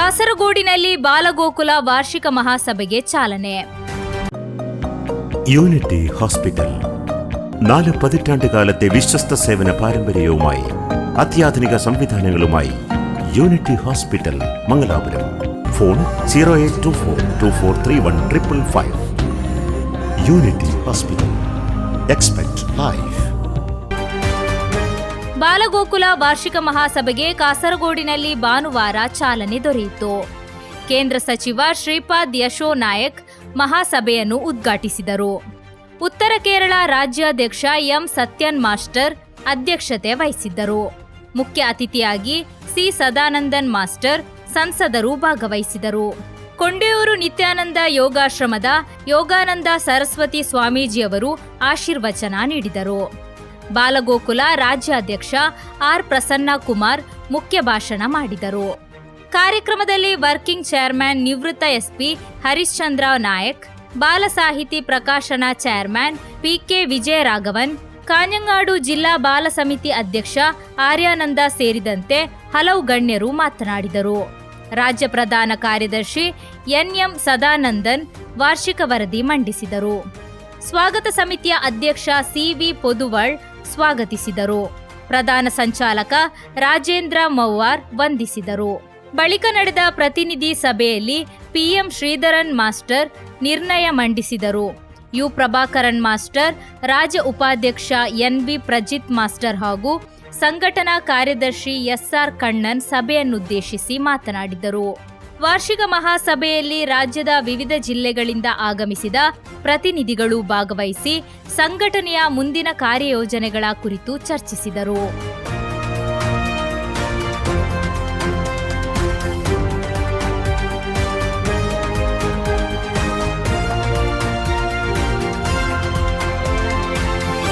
ಕಾಸರಗೋಡಿನಲ್ಲಿ ബാലഗോകുല വാർഷിക മഹാസഭೆಗೆ ಚಾಲನೆ. Unity hospital 4 പതിറ്റാണ്ട് കാലത്തെ വിശ്വസ്ത സേവന പാരമ്പര്യവുമായി അത്യാധുനിക സംവിധാനങ്ങളുമായി Unity Hospital Mangalapuram. Phone 0824243155. Unity Hospital. Expect life. ಬಾಲಗೋಕುಲ ವಾರ್ಷಿಕ ಮಹಾಸಭೆಗೆ ಕಾಸರಗೋಡಿನಲ್ಲಿ ಭಾನುವಾರ ಚಾಲನೆ ದೊರೆಯಿತು. ಕೇಂದ್ರ ಸಚಿವ ಶ್ರೀಪಾದ್ ಯಶೋ ನಾಯಕ್ ಮಹಾಸಭೆಯನ್ನು ಉದ್ಘಾಟಿಸಿದರು. ಉತ್ತರ ಕೇರಳ ರಾಜ್ಯಾಧ್ಯಕ್ಷ ಎಂ ಸತ್ಯನ್ ಮಾಸ್ಟರ್ ಅಧ್ಯಕ್ಷತೆ ವಹಿಸಿದ್ದರು. ಮುಖ್ಯ ಅತಿಥಿಯಾಗಿ ಸಿ ಸದಾನಂದನ್ ಮಾಸ್ಟರ್ ಸಂಸದರು ಭಾಗವಹಿಸಿದರು. ಕೊಂಡೆಯೂರು ನಿತ್ಯಾನಂದ ಯೋಗಾಶ್ರಮದ ಯೋಗಾನಂದ ಸರಸ್ವತಿ ಸ್ವಾಮೀಜಿಯವರು ಆಶೀರ್ವಚನ ನೀಡಿದರು. ಬಾಲಗೋಕುಲ ರಾಜ್ಯಾಧ್ಯಕ್ಷ ಆರ್ ಪ್ರಸನ್ನ ಕುಮಾರ್ ಮುಖ್ಯ ಭಾಷಣ ಮಾಡಿದರು. ಕಾರ್ಯಕ್ರಮದಲ್ಲಿ ವರ್ಕಿಂಗ್ ಚೇರ್ಮನ್ ನಿವೃತ್ತ ಎಸ್ಪಿ ಹರಿಶ್ಚಂದ್ರ ನಾಯಕ್, ಬಾಲ ಸಾಹಿತಿ ಪ್ರಕಾಶನ ಚೇರ್ಮನ್ ಪಿಕೆ ವಿಜಯರಾಘವನ್, ಕಾಂಜಂಗಾಡು ಜಿಲ್ಲಾ ಬಾಲ ಸಮಿತಿ ಅಧ್ಯಕ್ಷ ಆರ್ಯಾನಂದ ಸೇರಿದಂತೆ ಹಲವು ಗಣ್ಯರು ಮಾತನಾಡಿದರು. ರಾಜ್ಯ ಪ್ರಧಾನ ಕಾರ್ಯದರ್ಶಿ ಎನ್ಎಂ ಸದಾನಂದನ್ ವಾರ್ಷಿಕ ವರದಿ ಮಂಡಿಸಿದರು. ಸ್ವಾಗತ ಸಮಿತಿಯ ಅಧ್ಯಕ್ಷ ಸಿವಿ ಪೊದುವಳ್ ಸ್ವಾಗತಿಸಿದರು. ಪ್ರಧಾನ ಸಂಚಾಲಕ ರಾಜೇಂದ್ರ ಮೌವಾರ್ ವಂದಿಸಿದರು. ಬಳಿಕ ನಡೆದ ಪ್ರತಿನಿಧಿ ಸಭೆಯಲ್ಲಿ ಪಿಎಂ ಶ್ರೀಧರನ್ ಮಾಸ್ಟರ್ ನಿರ್ಣಯ ಮಂಡಿಸಿದರು. ಯು ಪ್ರಭಾಕರನ್ ಮಾಸ್ಟರ್, ರಾಜ್ಯ ಉಪಾಧ್ಯಕ್ಷ ಎನ್ಬಿ ಪ್ರಜಿತ್ ಮಾಸ್ಟರ್ ಹಾಗೂ ಸಂಘಟನಾ ಕಾರ್ಯದರ್ಶಿ ಎಸ್ಆರ್ ಕಣ್ಣನ್ ಸಭೆಯನ್ನುದ್ದೇಶಿಸಿ ಮಾತನಾಡಿದರು. ವಾರ್ಷಿಕ ಮಹಾಸಭೆಯಲ್ಲಿ ರಾಜ್ಯದ ವಿವಿಧ ಜಿಲ್ಲೆಗಳಿಂದ ಆಗಮಿಸಿದ ಪ್ರತಿನಿಧಿಗಳು ಭಾಗವಹಿಸಿ ಸಂಘಟನೆಯ ಮುಂದಿನ ಕಾರ್ಯಯೋಜನೆಗಳ ಕುರಿತು ಚರ್ಚಿಸಿದರು.